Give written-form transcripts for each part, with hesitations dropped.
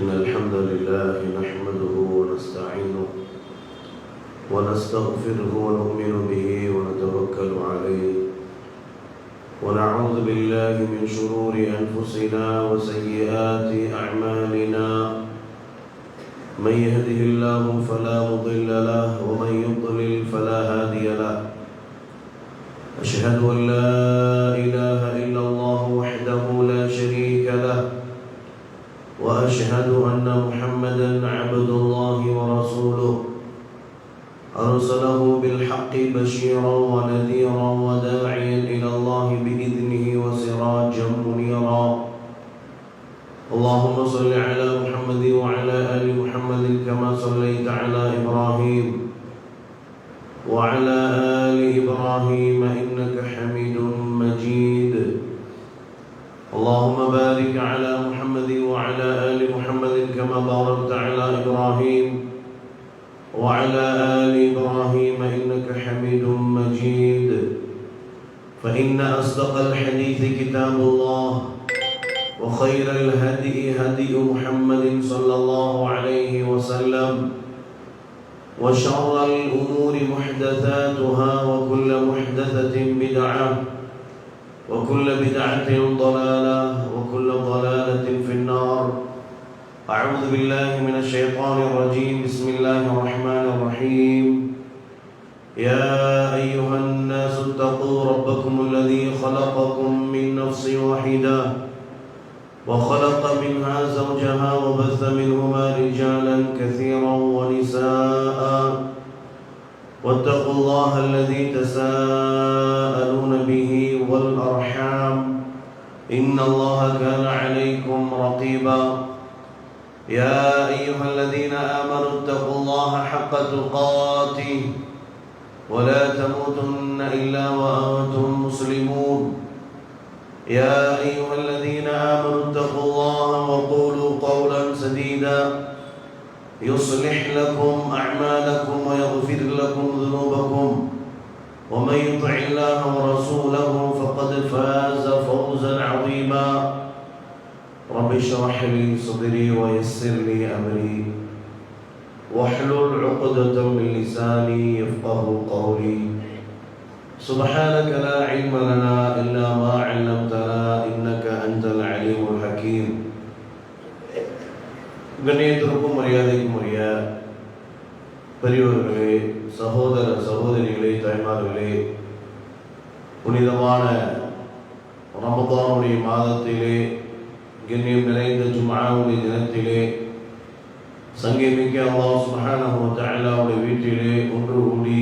إن الحمد لله نحمده ونستعينه ونستغفره ونؤمن به ونتوكل عليه ونعوذ بالله من شرور أنفسنا وسيئات أعمالنا من يهده الله فلا مضل له ومن يضلل فلا هادي له أشهد أن لا إله إلا الله وحده لا شريك له وأشهد أن محمدًا عبد الله ورسوله أرسله بالحق بشيرا ونذيرا وداعيا إلى الله بإذنه وسراجا منيرا اللهم صل على محمد وعلى آل محمد كما صليت على إبراهيم وعلى آل إبراهيم إنك حميد مجيد اللهم بارك على محمد وعلى آل محمد كما باركت على إبراهيم وعلى آل إبراهيم إنك حميد مجيد فإن أصدق الحديث كتاب الله وخير الهدي هدي محمد صلى الله عليه وسلم وشر الأمور محدثاتها وكل محدثة بدعة وكل بدعة ضلالة وكل ضلالة في النار أعوذ بالله من الشيطان الرجيم بسم الله الرحمن الرحيم يا أيها الناس اتقوا ربكم الذي خلقكم من نفس واحدة وخلق منها زوجها وبث منهما رجالا كثيرا ونساء واتقوا الله الذي تساءلون به والأرحام إن الله كان عليكم رقيبا يا أيها الذين آمنوا اتقوا الله حق تقاته ولا تموتن إلا وأنتم مسلمون يا أيها الذين آمنوا اتقوا الله وقولوا قولا سديدا يصلح لكم أعمالكم ويغفر لكم ذنوبكم ومن يطع الله ورسوله فقد فاز فوزا عظيما رب اشرح لي صدري ويسر لي أمري واحلل عقدة من لساني يفقه قولي سبحانك لا علم لنا إلا ما علمتنا إنك أنت العليم الحكيم கண்ணியத்திற்கும் மரியாதைக்கும் உரிய பெரியவர்களே, சகோதர சகோதரிகளே, தாய்மார்களே, புனிதமான ரமதானுடைய மாதத்திலே கண்ணியம் நிறைந்த ஜும்ஆவுடைய தினத்திலே சங்கமிக்க அல்லாஹ் சுப்ஹானஹு வ தஆலாவுடைய வீட்டிலே ஒன்று கூடி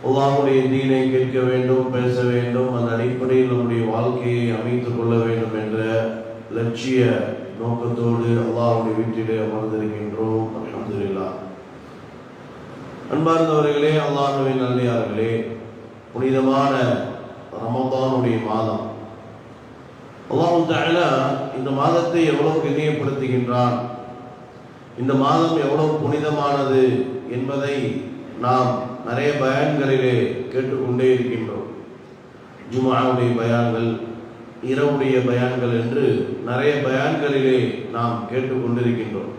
அல்லாஹ்வுடைய தீனை கேட்க வேண்டும், பேச வேண்டும், அந்த அடிப்படையில் நம்முடைய வாழ்க்கையை அமைத்துக் கொள்ள வேண்டும் என்ற லட்சிய நோக்கத்தோடு அல்லாஹ்வுடைய வீட்டிலே அமர்ந்திருக்கின்றோம். அல்ஹம்துலில்லாஹ். அன்பார்ந்தவர்களே, அல்லாஹ்வின் நல்லடியார்களே, புனிதமான ரமதானுடைய மாதம், அல்லாஹ் தஆலா இந்த மாதத்தை எவ்வளவு கண்ணியப்படுத்துகின்றான், இந்த மாதம் எவ்வளவு புனிதமானது என்பதை நாம் நிறைய பயான்களிலே கேட்டுக்கொண்டே இருக்கின்றோம். ஜும்ஆவுடைய பயான்கள், இரவுடைய பயான்கள் என்று நிறைய பயான்களிலே நாம் கேட்டுக்கொண்டிருக்கின்றோம்.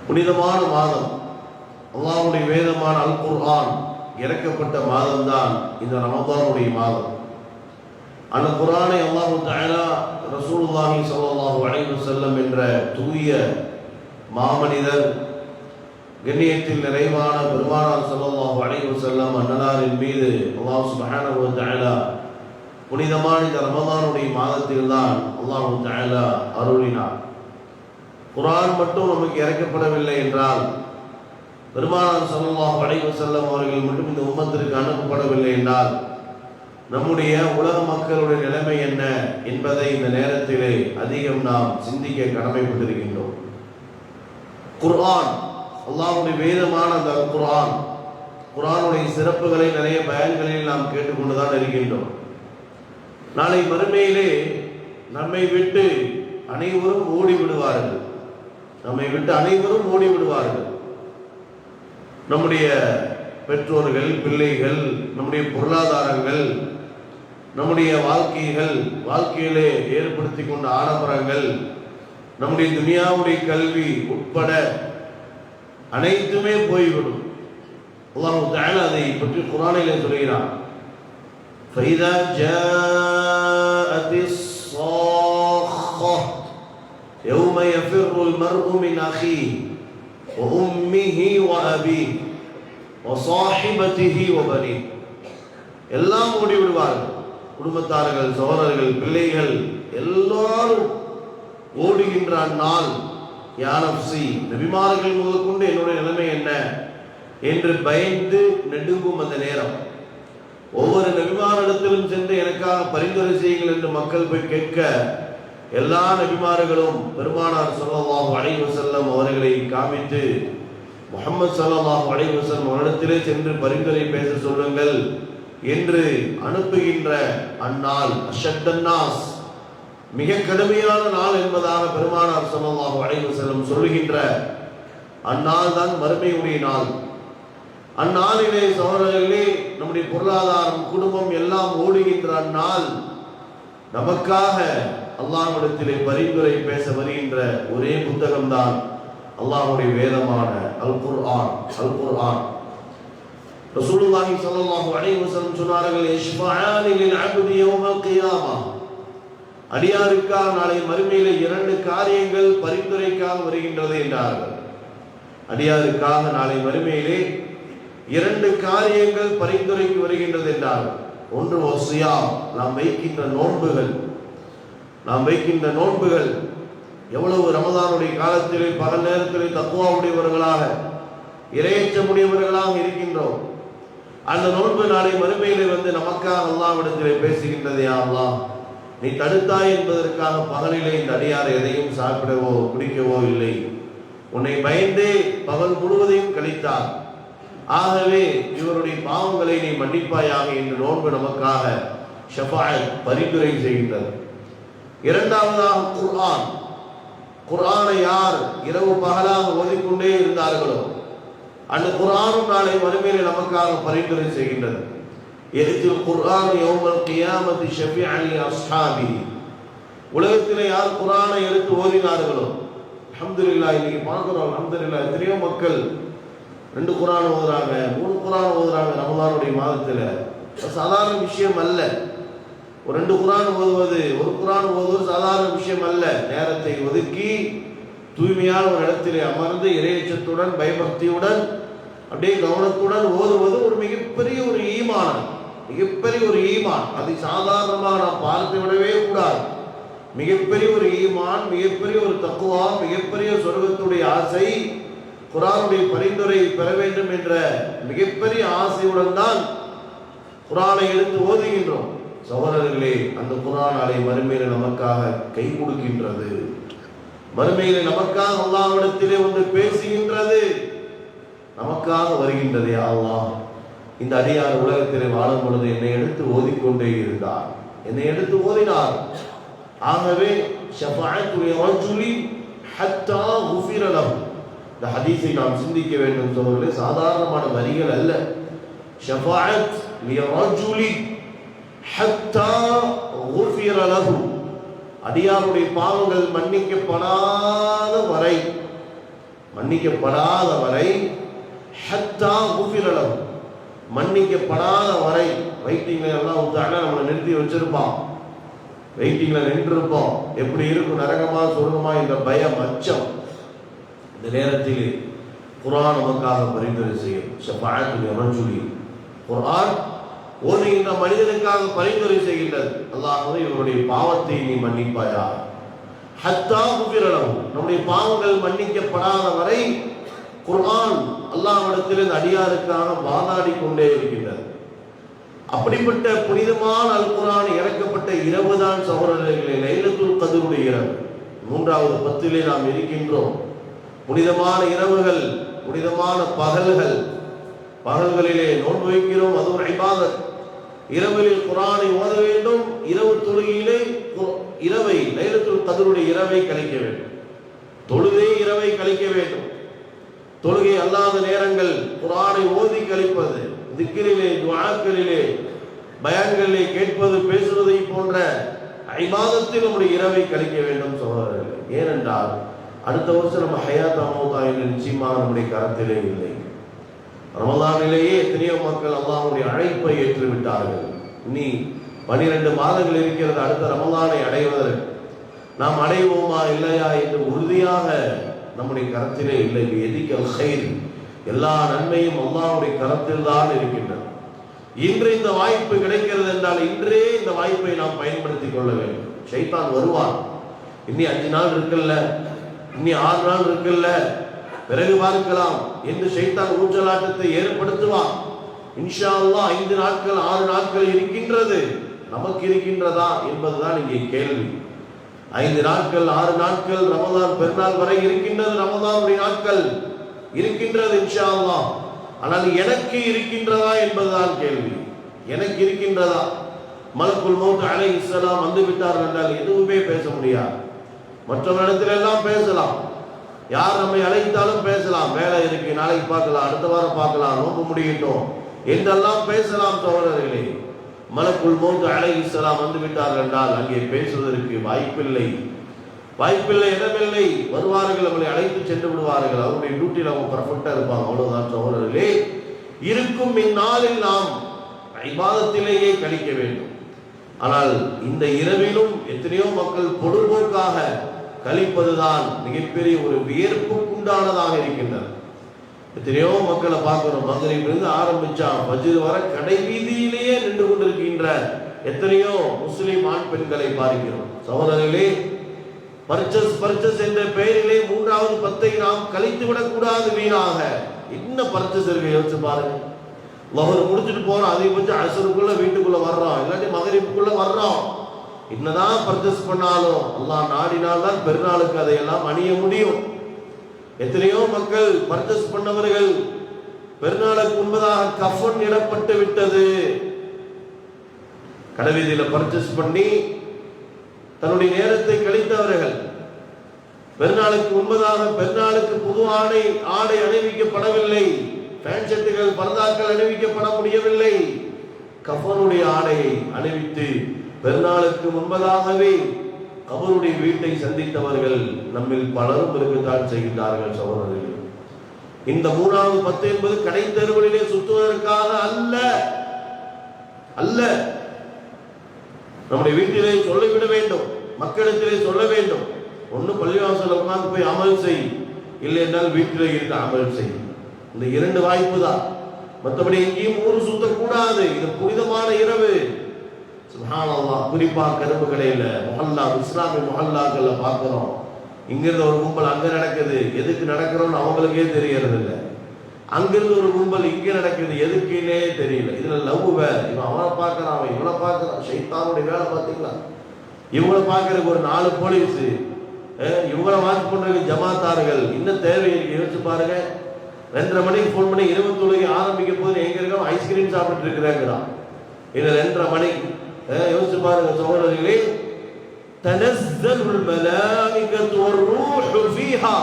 புனிதமான மாதம், அல்லாஹ்வுடைய வேதமான அல் குர்ஆன் இறக்கப்பட்ட மாதம்தான் இந்த ரமதானுடைய மாதம். அந்த குர்ஆனை அல்லாஹ் தஆலா ரசூலுல்லாஹி ஸல்லல்லாஹு அலைஹி வஸல்லம் என்ற தூய மாமனிதர், கண்ணியத்தில் நிறைவான பெருமானார் ஸல்லல்லாஹு அலைஹி வஸல்லம் அன்னலாரின் மீது அல்லாஹ் சுப்ஹானஹு வ தஆலா புனிதமான இந்த ரமதானுடைய மாதத்தில் தான் அல்லாஹ் தஆலா அருளினார். குர்ஆன் மட்டும் நமக்கு இறக்கப்படவில்லை என்றால், பெருமானார் ஸல்லல்லாஹு அலைஹி வஸல்லம் அவர்கள் மட்டும் இந்த உம்மத்திற்கு அனுப்பப்படவில்லை என்றால், நம்முடைய உலக மக்களுடைய நிலைமை என்ன என்பதை இந்த நேரத்திலே அதிகம் நாம் சிந்திக்க கடமைப்பட்டிருக்கின்றோம். குர்ஆன், அல்லாஹ்வுடைய வேதமான அந்த குர்ஆன், குர்ஆனுடைய சிறப்புகளை நிறைய பயான்களில் நாம் கேட்டுக்கொண்டுதான் இருக்கின்றோம். நாளை மறுமையிலே நம்மை விட்டு அனைவரும் ஓடி விடுவார்கள், நம்மை விட்டு அனைவரும் ஓடி விடுவார்கள். நம்முடைய பெற்றோர்கள், பிள்ளைகள், நம்முடைய பொருளாதாரங்கள், நம்முடைய வாழ்க்கையிலே ஏற்படுத்தி கொண்ட ஆடம்பரங்கள் நம்முடைய துனியாவுடைய கல்வி உட்பட அனைத்துமே போய்விடும். அல்லாஹ் தஆலா அதை பற்றி குர்ஆனிலே சொல்கிறான். فَإِذَا جَاءَتِ الصَّاخَّةُ يَوْمَ يَفِرُّ الْمَرْءُ مِنْ أَخِيهِ وَأُمِّهِ وَأَبِيهِ وَصَاحِبَتِهِ وَبَنِيهِ. எல்லாம் ஓடிவிடுவார்கள். குடும்பத்தார்கள், சகோதரர்கள், பிள்ளைகள் எல்லாரும் ஓடுகின்ற நாள். யா நஃப்ஸி, நபிமார்கள் முதல் கொண்டு என்னுடைய நிலைமை என்ன என்று பயந்து நெடுங்கும் அந்த நேரம். ஒவ்வொரு நபிமாரிடத்திலும் சென்று எனக்காக பரிந்துரை செய்யுங்கள் என்று மக்கள் போய் கேட்க, எல்லா நபிமார்களும் பெருமானார் ஸல்லல்லாஹு அலைஹி வஸல்லம் அவர்களை காமித்து, முஹம்மது ஸல்லல்லாஹு அலைஹி வஸல்லம் அவரிடத்திலே சென்று பரிந்துரை பேச சொல்லுங்கள் என்று அனுப்புகின்ற அந்நாள் அஷத்தன்னாஸ், மிக கடுமையான நாள் என்பதாக பெருமானார் ஸல்லல்லாஹு அலைஹி வஸல்லம் சொல்லுகின்ற அந்நாள் தான் மறுமையுடைய நாள். அந்நாளிலே சகோதரர்களே, நம்முடைய பொருளாதாரம், குடும்பம் எல்லாம் ஓடுகின்ற அந்நாள். நமக்காக அல்லாஹ்விடத்திலே பரிந்துரை பேச வருகின்ற ஒரே புத்தகம் தான் அல்லாஹ்வுடைய வேதமான அல் குர்ஆன். அல் குர்ஆன் ரசூலுல்லாஹி ஸல்லல்லாஹு அலைஹி வஸல்லம் சொன்னார்கள், இஷ்ஃபஆனி லில் அப்தி யௌமல் கியாமா, அடியாருக்காக நாளை மறுமையிலே 2 காரியங்கள் பரிந்துரைக்காக வருகின்றது என்றார்கள். அடியாருக்காக நாளை மறுமையிலே 2 காரியங்கள் பரிந்துரைக்கு வருகின்றது என்றார்கள். ஒன்று வசியாம், நாம் வைக்கின்ற நோன்புகள் எவ்வளவு ரமதானுடைய காலத்திலே பகல் நேரத்திலே தக்வாவுடையவர்களாக, இறையச்சமுடையவர்களாக இருக்கின்றோம். அந்த நோன்பு நாளை மறுமையிலே வந்து நமக்காக அல்லாஹ்விடத்திலே பேசுகின்றது, யா அல்லாஹ், நீ தடுத்தாய் என்பதற்காக பகலிலே இந்த அடியார் எதையும் சாப்பிடவோ குடிக்கவோ இல்லை, உன்னை பயந்தே பகல் முழுவதையும் கழித்தார், ஆகவே இவருடைய பாவங்களை நீ மன்னிப்பாயாக என்று நோன்பு நமக்காக ஷஃபாஅத் பரிந்துரை செய்கின்றது. இரண்டாவதாக குர்ஆன். குர்ஆனை யார் இரவு பகலாக ஓதிக்கொண்டே இருந்தார்களோ அந்த குர்ஆனும் நாளை மறுமையிலே நமக்காக பரிந்துரை செய்கின்றது. யஹ்தில் குர்ஆன் யௌமல் கியாமத்தி ஷஃபீஅன் லி அஸ்ஹாபி. உலகத்திலே யார் குர்ஆனை எடுத்து ஓதினார்களோ, அல்ஹம்துலில்லாஹ், இன்னைக்கு பார்க்கிறோம், அல்ஹம்துலில்லாஹ், எத்தனையோ மக்கள் 2 குர்ஆன் ஓதுறாங்க, 3 குர்ஆன் ஓதுறாங்க ரமலானுடைய மாதத்துல. சாதாரண விஷயம் அல்ல. ஒரு 2 குர்ஆன் ஓதுவது, ஒரு குர்ஆன் ஓதுவது சாதாரண விஷயம் அல்ல. நேரத்தை ஒதுக்கி தூய்மையான ஒரு இடத்திலே அமர்ந்து இறையச்சத்துடன் பயபக்தியுடன் அப்படியே கவனத்துடன் ஓதுவது ஒரு மிகப்பெரிய ஒரு ஈமான். அதை சாதாரணமாக நாம் பார்த்து விடவே கூடாது. மிகப்பெரிய ஒரு ஈமான், மிகப்பெரிய ஒரு தக்வா, மிகப்பெரிய சொர்க்கத்துடைய ஆசை, குர்ஆனுடைய பரிந்துரை பெற வேண்டும் என்ற மிகப்பெரிய ஆசையுடன் தான் குர்ஆனை எடுத்து ஓதுகின்றோம். சகோதரர்களே, அந்த குர்ஆன் நாளை மறுமையிலே நமக்காக கை கொடுக்கின்றது. மறுமையிலே நமக்காக அல்லாஹ்விடத்திலே ஒன்று பேசுகின்றது, நமக்காக வருகின்றது. யா அல்லாஹ், இந்த அடியார் உலகத்திலே வாழும் பொழுது என்னை எடுத்து ஓதிக்கொண்டே இருந்தார், என்னை எடுத்து ஓதினார். ஆகவே ஷஃபாஅத்து லிரஜுலி ஹத்தா குஃபிர லஹு. இந்த ஹதீஸை நாம் சிந்திக்க வேண்டும் சகோதரர்களே, சாதாரணமான வரிகள் அல்ல. ஷஃபாஅத் லிரஜுலி ஹத்தா குஃபிர லஹு. அடியாருடைய பாவங்கள் மன்னிக்கப்படாத வரை ஹத்தா குஃபிர லஹு, மன்னிக்கப்படாத வரை. வெயிட்டிங்ல எல்லாம் உத்தான நம்மளை நிறுத்தி வச்சிருப்பான், வெயிட்டிங்ல நின்றுருப்போம். எப்படி இருக்கும், நரகமா சொர்க்கமா என்ற பயம், அச்சம். இந்த நேரத்தில் குர்ஆன் நமக்காக பரிந்துரை செய்யும். ஷஃபாஅத்து லிரஜுலி, குர்ஆன் ஓதுகின்ற மனிதனுக்காக பரிந்துரை செய்கின்றது. அல்லாஹ்வே, இவருடைய பாவத்தை நீ மன்னிப்பாயா. ஹத்தா குஃபிர லஹு, நம்முடைய பாவங்கள் மன்னிக்கப்படாத வரை குர்ஆன் அல்லாஹ்விடத்தில் இந்த அடியாருக்காக வாதாடி கொண்டே இருக்கின்றது. அப்படிப்பட்ட புனிதமான அல் குர்ஆன் இறக்கப்பட்ட இரவு தான் சகோதரர்களே லைலத்துல் கத்ருடைய இரவு. 3வது பத்திலே நாம் இருக்கின்றோம். புனிதமான இரவுகள், புனிதமான பகல்களிலே நோன்பு வைக்கிறோம், அது ஒரு இபாதத். இரவில் குர்ஆனை ஓத வேண்டும். இரவு தொழுகையிலே இரவை, லைலத்துல் கத்ருடைய இரவை கழிக்க வேண்டும். தொழுகை இரவை கழிக்க வேண்டும். தொழுகை அல்லாத நேரங்கள் குர்ஆனை ஓதி கழிப்பது, திக்ரிலே, துஆக்களிலே, பயான்களிலே கேட்பது, பேசுவதை போன்ற இபாதத்தில் நம்முடைய இரவை கழிக்க வேண்டும் சகோதரர்களே. ஏனென்றால் அடுத்த வருஷம் நம்ம ஹயாத் மௌதா என்று நிச்சயமாக நம்முடைய கரத்திலே இல்லை. ரமலானிலேயே எத்தனையோ மக்கள் அல்லாஹ்வுடைய அழைப்பை ஏற்றுவிட்டார்கள். இனி 12 மாதங்கள் இருக்கிறது அடுத்த ரமலானை அடைவதற்கு. நாம் அடைவோமா இல்லையா என்று உறுதியாக நம்முடைய கரத்திலே இல்லை. எதிக்கல் ஹைர், எல்லா நன்மையும் அல்லாஹ்வுடைய கரத்தில் தான் இருக்கின்றது. இன்று இந்த வாய்ப்பு கிடைக்கிறது என்றால் இன்றே இந்த வாய்ப்பை நாம் பயன்படுத்திக் கொள்ள வேண்டும். ஷைத்தான் வருவான், இன்னி 5 நாள் இருக்குல்ல, இன்னி 6 நாள் இருக்குல்ல, பிறகு பார்க்கலாம் என்று ஷைத்தான் ஊஞ்சலாட்டத்தை ஏற்படுத்துவான். இன்ஷா அல்லாஹ் 5 நாட்கள் 6 நாட்கள் இருக்கின்றது, நமக்கு இருக்கின்றதா என்பதுதான் இங்கே கேள்வி. 5 நாட்கள் 6 நாட்கள் ரமலான் பெருநாள் வரை இருக்கின்றது, ரமலானுடைய நாட்கள் இருக்கின்றது இன்ஷா அல்லாஹ். ஆனால் எனக்கு இருக்கின்றதா என்பதுதான் கேள்வி. எனக்கு இருக்கின்றதா? மலக்குல் மௌத் அலைஹிஸ்ஸலாம் வந்து விட்டார்கள் என்றால் எதுவுமே பேச முடியாது. மற்றவரிடத்தில் எல்லாம் பேசலாம், யார் நம்மை அழைத்தாலும் பேசலாம். வேலை இருக்கு, நாளைக்கு பார்க்கலாம், அடுத்த வாரம் பார்க்கலாம், நோக்க முடியட்டும் என்றெல்லாம் பேசலாம். சகோதரர்களே, மலக்குல் மௌத் அலைஹிஸ்ஸலாம் வந்து விட்டார்கள் என்றால் அங்கே பேசுவதற்கு வாய்ப்பில்லை, இடமில்லை. வருவார்கள், நம்மளை அழைத்து சென்று விடுவார்கள். அவருடைய டியூட்டியில் அவங்க பர்ஃபெக்டா இருப்பாங்க. அவ்வளவுதான் சகோதரர்களே. இருக்கும் இந்நாளில் நாம் இபாதத்திலேயே கழிக்க வேண்டும். ஆனால் இந்த இரவிலும் எத்தனையோ மக்கள் பொழுதுபோக்காக கழிப்பதுதான் மிகப்பெரிய ஒரு வியர்ப்புக்குண்டானதாக இருக்கின்றது. எத்தனையோ மக்களை பார்க்கிறோம், மகரிபிலிருந்து ஆரம்பிச்சா ஃபஜ்ர் வரை கடை வீதியிலேயே நின்று கொண்டிருக்கின்ற எத்தனையோ முஸ்லிம் ஆண் பெண்களை பார்க்கிறோம். சகோதரர்களே, பர்ச்சேஸ் என்ற பெயரிலே 3வது 10ஐ நாம் கழித்து விடக்கூடாது வீணாக. என்ன பர்ச்சேஸ் இருக்கு யோசிச்சு பாருங்க. லஹர் முடிச்சுட்டு போறோம், அதிகபட்சம் அசருக்குள்ள வீட்டுக்குள்ள வர்றோம், இல்லாட்டி மகரிபுக்குள்ள வர்றோம். என்னதான் பர்ச்சேஸ் பண்ணாலும் அல்லாஹ் நாடினால் தான் பெருநாளுக்கு அதையெல்லாம் அணிய முடியும். எத்தனையோ மக்கள் பர்ச்சேஸ் பண்ணவர்கள் பெருநாளுக்கு முன்பதாக கஃபன் இடப்பட்டு விட்டது. கடைவீதியில பர்ச்சேஸ் பண்ணி தன்னுடைய நேரத்தை கழித்தவர்கள் பெருநாளுக்கு முன்பதாக பெருநாளுக்கு புது ஆடை அணிவிக்கப்படவில்லை, பேண்ட் ஷர்ட்டுகள் பரதாக்கள் அணிவிக்கப்பட முடியவில்லை. கஃபனுடைய ஆடையை அணிவித்து பெருநாளுக்கு முன்பதாகவே அவருடைய வீட்டை சந்தித்தவர்கள் நம்மில் பலரும் இருக்கத்தான் செய்கின்றார்கள். சகோதரர்கள், இந்த 3வது 10 என்பது கடை தெருவுகளிலே சுற்றுவதற்காக அல்ல. நம்முடைய வீட்டிலே சொல்லிவிட வேண்டும், மக்களிடத்திலே சொல்ல வேண்டும். ஒன்று பள்ளிவாசல் உட்கார்ந்து போய் அமல் செய், இல்லை என்றால் வீட்டிலே இருக்க அமல் செய். இந்த 2 வாய்ப்பு தான். மற்றபடி எங்கேயும் ஊர் சுத்தக்கூடாது. இது புனிதமான இரவு. சுப்ஹானல்லாஹ், குறிப்பா கரும்பு கடையில முஹல்லா, இஸ்லாமிய முஹல்லாக்கள்ல பார்க்கிறோம். இங்கிருந்து ஒரு கும்பல் அங்க நடக்குது, எதுக்கு நடக்கிறோம்னு அவங்களுக்கே தெரியறது இல்லை. அங்கிருந்து ஒரு கும்பல் இங்க நடக்குது, எதுக்குன்னே தெரியல. இதுல லவ் வேற, இவன் அவனை பார்க்கறான், அவன் இவனை பார்க்கறான். ஷைத்தானுடைய வேலை பார்த்தீங்களா? இவங்களை பார்க்கறதுக்கு ஒரு 4 போலீஸ், இவங்களை வாட்ச் பண்றதுக்கு ஜமாத்தார்கள். இன்னும் தேவை யோசிச்சு பாருங்க. 2:30 மணிக்கு ஃபோன் பண்ணி 20 ஆரம்பிக்க போது எங்க இருக்கோம், ஐஸ்கிரீம் சாப்பிட்டு இருக்கிறாங்கிறான். இது 2:30 மணிக்கு. யோசிச்சு பாருங்க சகோதரர்களே. தனஸ்ஸலுல் மலாயிகத்து வர்ரூஹு ஃபீஹா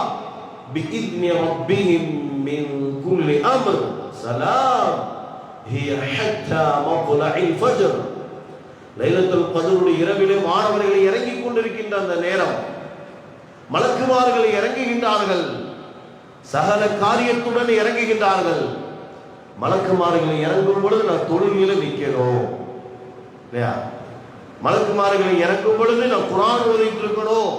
பிஇذن ரப்பிஹிம் மின் குல்லி அம்ர் ஸலாம் ஹிய ஹத்தா மத்லஇல் ஃபஜ்ர். லைலத்துல் கத்ருடைய இரவிலே வானவர்கள் இறங்கிக் கொண்டிருக்கின்ற அந்த நேரம் மலக்குமார்கள் இறங்குகின்றார்கள், சகல காரியத்துடன் இறங்குகின்றார்கள். மலக்குமார்கள் இறங்கும் பொழுது நான் தொழுகையில நிற்கணும் இல்லையா? மலக்குமார்களை இறக்கும் பொழுது நான் குர்ஆன் ஓதிட்டு இருக்கணும்.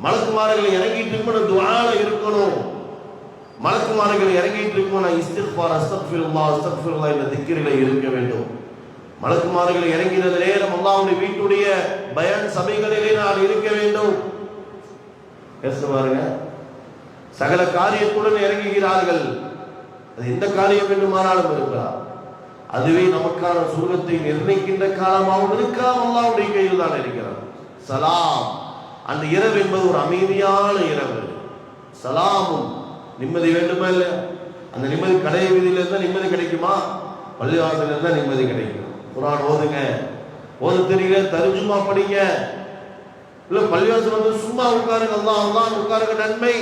மலக்குமார்களை இறங்கிட்டு இருக்கணும், துஆல இருக்கணும். மலக்குமார்களை இறங்கிட்டு இருக்கணும், நான் இஸ்திக்ஃபார், அஸ்தக்ஃபிருல்லாஹ் என்ற திக்ரில இருக்க வேண்டும். மலக்குமார்களை இறங்கின நேரம் அல்லாஹ்வுடைய வீட்டுடைய பயான் சபைகளிலே நான் இருக்க வேண்டும். பாருங்க, சகல காரியத்துடன் இறங்குகிறார்கள். அது எந்த காரியம் வேண்டுமானாலும் இருக்கலாம். அதுவே நமக்கான சுருகத்தை நிர்ணயிக்கின்ற காலமாகவும் இருக்கலாம். அல்லாஹ்வுடைய கையில் தான் இருக்கிறது. சலாம், அந்த இரவு என்பது ஒரு அமைதியான இரவு. சலாமும், நிம்மதி வேண்டுமா இல்ல? அந்த நிம்மதி கடை வீதியில இருந்தா நிம்மதி கிடைக்குமா? பள்ளிவாசல இருந்தா நிம்மதி கிடைக்கும். குர்ஆன் ஓதுங்க, ஓத தெரியல தர்ஜுமா படிங்க. இல்ல பள்ளிவாசல் வந்து சும்மா உட்காருங்க, அல்லாஹ் உட்காருங்க, நன்மை.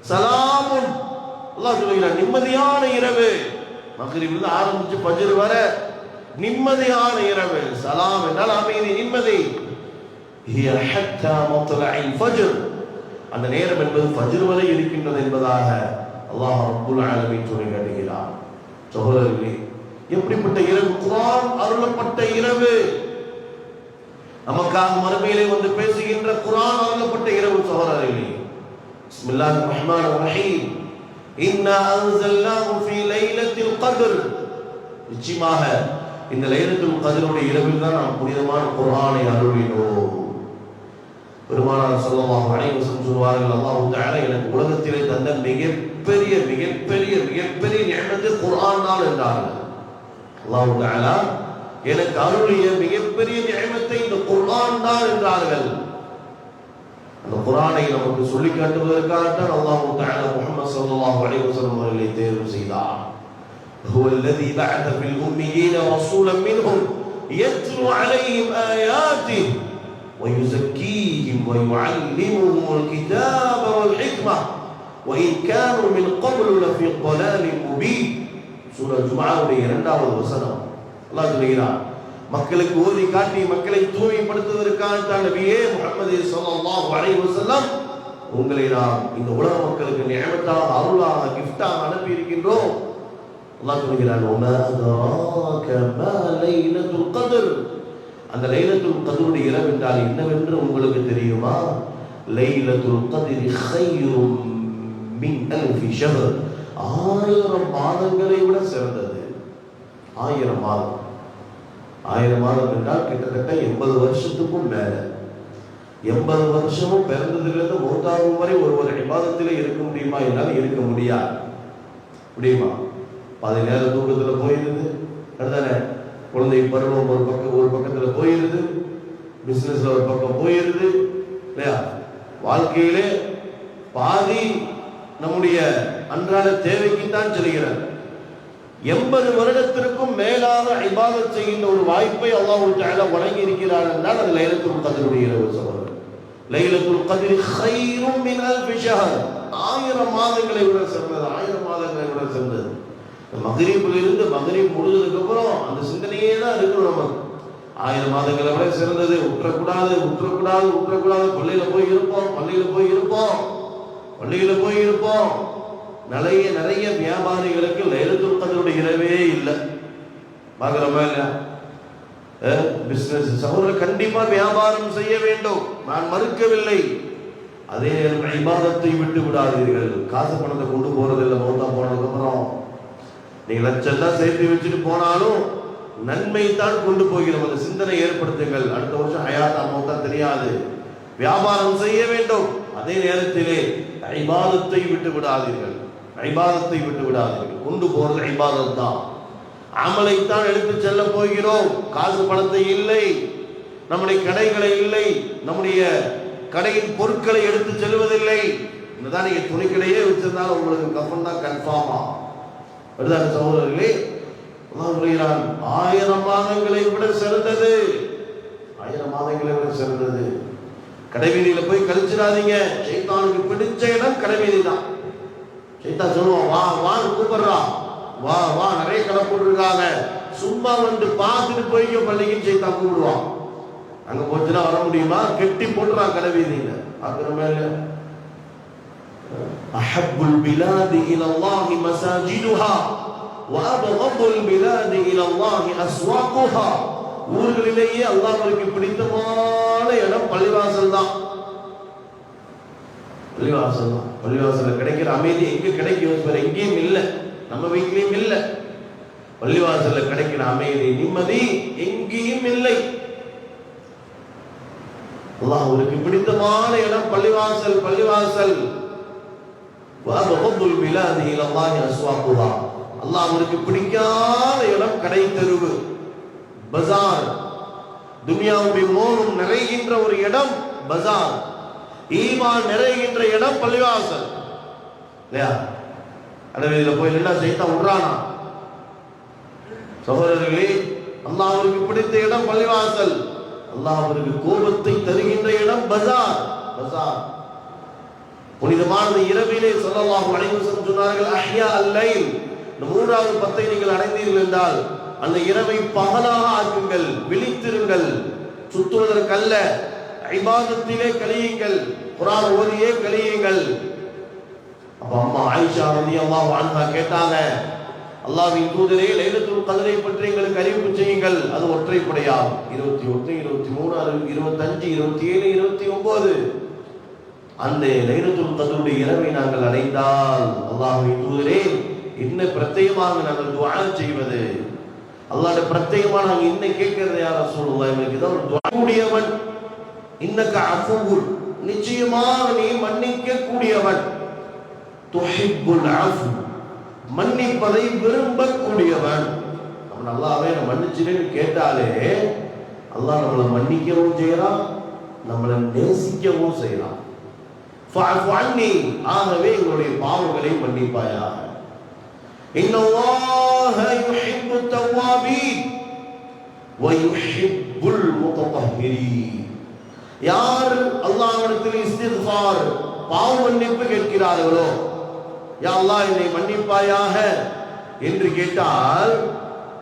சலாமுன், அல்லாஹ் சொல்லுகிறார் நிம்மதியான இரவு. மக்ரிபிலிருந்து ஆரம்பிச்சு ஃபஜ்ர் வரை நிம்மதியான இரவு. சலாம் என்றால் அமைதி, நிம்மதி. ஹிய ஹத்தா மத்லஇல் ஃபஜ்ர், அந்த நேரம் என்பது ஃபஜ்ர் வரை இருக்கின்றது என்பதாக அல்லாஹ் ரப்புல் ஆலமீன் சொல்லி காட்டுகிறார். சகோதரர்களே, எப்படிப்பட்ட இரவு! குர்ஆன் அருளப்பட்ட இரவு, நமக்காக மறுமையிலே வந்து பேசுகின்ற குர்ஆன் அருளப்பட்ட இரவு. சகோதரர்களே, பிஸ்மில்லாஹிர் ரஹ்மானிர் ரஹீம், இன்னா அன்ஸல்னாஹு ஃபீ லைலத்தில் கத்ர், நிச்சயமாக இந்த லைலத்துல் கத்ருடைய இரவில் தான் நாம் புனிதமான குர்ஆனை அருளினோம். பெருமானார் ஸல்லல்லாஹு அலைஹி வஸல்லம் சொல்வார்கள், அல்லாஹ் தஆலா எனக்கு உலகத்திலே தந்த மிகப்பெரிய நிஅமத்து குர்ஆன் தான் என்றார்கள். அல்லாஹ் தஆலா எனக்கு அருளிய மிகப்பெரிய நிஅமத்தை இந்த குர்ஆன் தான் என்றார்கள். அந்த குர்ஆனை நமக்கு சொல்லி காட்டுவதற்காகத்தான் அல்லாஹ் தஆலா முஹம்மது ஸல்லல்லாஹு அலைஹி வஸல்லம் அவர்களை தேர்வு செய்தார். هو الذي بعث في الأميين رسولا منهم يتلو عليهم آياته ويزكيهم ويعلمهم الكتاب والحكمة وإن كانوا من قبل لفي ضلال مبين. சூரா ஜும்ஆவுடைய 2வது வசனம் அல்லாஹ் சொல்கிறார், மக்களுக்கு ஓதி காட்டி மக்களை தூய்மைப்படுத்துவதற்காக தான் நபியே முஹம்மது ஸல்லல்லாஹு அலைஹி வஸல்லம் உங்களை நாம் இந்த உலக மக்களுக்கு நிஅமத்தாக, அருளாக, கிஃப்டாக அனுப்பி இருக்கின்றோம். அல்லாஹ் சொல்கிறார், வமா அதராக மா லைலத்துல் கத்ர், அந்த லைலத்துல் கத்ருடைய இரவு என்றால் என்னவென்று உங்களுக்கு தெரியுமா? லைலத்துல் கத்ரி கைரும் மின் அல்ஃபி ஷஹர், 1000 மாதங்களை விட சிறந்தது. 1000 மாதம், 1000 மாதம் என்றால் கிட்டத்தட்ட 80 வருஷத்துக்கும் மேல. 80 வருஷமும் பிறந்ததிலிருந்து மௌத்தாகும் வரை ஒருவர் இபாதத்திலே இருக்க முடியுமா என்றால் இருக்க முடியாது. முடியுமா? பாதி நேரம் தூக்கத்தில் போயிருது, அதுதானே குழந்தை பருவம் ஒரு பக்கத்தில் போயிருது, பிசினஸ்ல ஒரு பக்கம் போயிருது இல்லையா? வாழ்க்கையிலே பாதி நம்முடைய அன்றாட தேவைக்குத்தான் செல்கிறார். 80 வருடத்திற்கும் மேலாக இபாதத் செய்கின்ற ஒரு வாய்ப்பை அல்லாஹ் தஆலா வழங்கி இருக்கிறார் என்றால் அது லைலத்துல் கத்ருடைய இரவு. சகோதரர், லைலத்துல் கத்ரி கைரும் மின் அல்ஃபி ஷஹர், 1000 மாதங்களை விட சிறந்தது. 1000 மாதங்களை விட சிறந்தது. மக்ரிபில் இருந்து மக்ரிப் முடிஞ்சதுக்கு அப்புறம் அந்த சிந்தனையே தான் இருக்கணும் நமக்கு. 1000 மாதங்களை விட சிறந்தது. உற்றக்கூடாது. பள்ளியில போய் இருப்போம். நிறைய வியாபாரிகளுக்கு லைலத்துல் கத்ருடைய இரவே இல்லை. பார்க்கிறோமா இல்லையா? பிசினஸ் சகோதரர், கண்டிப்பா வியாபாரம் செய்ய வேண்டும், நான் மறுக்கவில்லை. அதே நேரம் இபாதத்தை விட்டு விடாதீர்கள். காசு பணத்தை கொண்டு போறதில்லை. மௌத்தா போனதுக்கு அப்புறம் நீங்க லட்சம் தான் சேர்த்து வச்சுட்டு போனாலும் நன்மை தான் கொண்டு போகிறோம். அந்த சிந்தனை ஏற்படுத்துங்கள். அடுத்த வருஷம் ஹயாத் மௌத்தா தெரியாது. வியாபாரம் செய்ய வேண்டும். அதே நேரத்திலே இபாதத்தை விட்டு விடாதீர்கள். கொண்டு போறது இபாதத் தான். அமலைத்தான் எடுத்து செல்ல போகிறோம். காசு பணத்தை இல்லை, நம்முடைய கடைகளை இல்லை, நம்முடைய கடையின் பொருட்களை எடுத்து செல்வதில்லை. என்னதான் நீங்க துணி கடையே வச்சிருந்தாலும் உங்களுக்கு கஃபன் தான் கன்ஃபார்மா. வருதான சகோதரர்களே, அல்லாஹ் சொல்கிறான், 1000 மாதங்களை விட சிறந்தது. 1000 மாதங்களை விட சிறந்தது. கடைவீதியில போய் கழிச்சிடாதீங்க. சைத்தானுக்கு பிடிச்ச இடம் கடைவீதி தான். சைத்தான் சொல்லுவான், வா கூப்பிடுறா, வா நிறைய கடை போட்டுருக்காங்க, சும்மா வந்து பார்த்துட்டு போய்க்க பள்ளிக்கு சைத்தான் கூப்பிடுவான். அங்க போச்சுன்னா வர முடியுமா? கெட்டி போட்டுறான் கடைவீதியில. ஆக்கிரமே இல்ல. அஹப்புல் பிலாதி இலல்லாஹி மசாஜிதுஹா வ அபகதுல் பிலாதி இலல்லாஹி அஸ்வாகுஹா. ஊர்களிலேயே அல்லாஹ்வுக்கு பிடித்தமான இடம் பள்ளிவாசல் தான். பள்ளிவாசல்ல கிடைக்கிற அமைதி எங்க கிடைக்கும்? வேற எங்கேயும் இல்லை, நம்ம வீட்லயும் இல்லை. பள்ளிவாசல்ல கிடைக்கிற அமைதி, நிம்மதி எங்கேயும் இல்லை. அல்லாஹ்வுக்கு பிடித்தமான இடம் பள்ளிவாசல். வஅபகதுல் பிலாதி இலல்லாஹி அஸ்வாகுஹா. அல்லாஹ்வுக்கு பிடிக்காத இடம் கடை தெருவு, பஜார். துனியாவுடைய மோகம் நிறைகின்ற ஒரு இடம் பஜார். ஈமான் நிறைகின்ற இடம் பள்ளிவாசல் இல்லையா? அடவியில போய் எல்லாம் சைத்தான் விடுறானா? சகோதரர்களே, அல்லாஹ்வுக்கு பிடித்த இடம் பள்ளிவாசல். அல்லாஹ்வுக்கு கோபத்தை தருகின்ற இடம் பஜார். புனிதமான இரவிலே ஸல்லல்லாஹு அலைஹி வஸல்லம் சொன்னார்கள், அஹ்யா அல்-லைல், இந்த 3வது 10 நீங்கள் அடைந்தீர்கள் என்றால் அந்த இரவை பகலாக ஆக்குங்கள், விழித்திருங்கள். சுத்துவதற்கல்ல, இபாதத்திலே கழியுங்கள், குர்ஆன் ஓதியே கழியுங்கள். அப்ப அம்மா ஆயிஷா ரலியல்லாஹு அன்ஹா கேட்டாங்க, அல்லாஹ்வின் தூதரே, லைலத்துல் கத்ரை பற்றி எங்களுக்கு அறிவிப்பு செய்யுங்கள். அது ஒற்றைப்படையாகும். 21, 23, 25, 27, 29 அந்த லைலத்துல் கத்ருடைய இரவை நாங்கள் அடைந்தால் அல்லாஹ்வின் தூதரே, என்ன பிரத்யேகமாக நாங்கள் துஆ செய்வது, அல்லாஹ்வுடைய பிரத்யேகமாக நாங்கள் என்ன கேட்கிறது யா ரசூலுல்லாஹ், எங்களுக்கு இதான் ஒரு துஆ கூடியவன். இன்னக அஃபுவுன், நிச்சயமாக நீ மன்னிக்க கூடியவன். துஹிப்புல் அஃபு, மன்னிப்பதை விரும்பக்கூடியவன். நம்ம அல்லாஹ்வே நான் மன்னிச்சிரேன்னு கேட்டாலே அல்லாஹ் நம்மளை மன்னிக்கவும் செய்யறான், நம்மளை நேசிக்கவும் செய்யறான். ஃபஅஃபு அன்னி, ஆகவே எங்களுடைய பாவங்களை மன்னிப்பாயாக. இன்னல்லாஹ யுஹிப்புத் தவ்வாபீன் வ யுஹிப்புல் முத்தஹஹிரீன். யார் அல்லாஹ்விடத்தில் இஸ்திக்ஃபார், பாவ மன்னிப்பு கேட்கிறார்களோ, யா அல்லாஹ் என்னை மன்னிப்பாயாக என்று கேட்டால்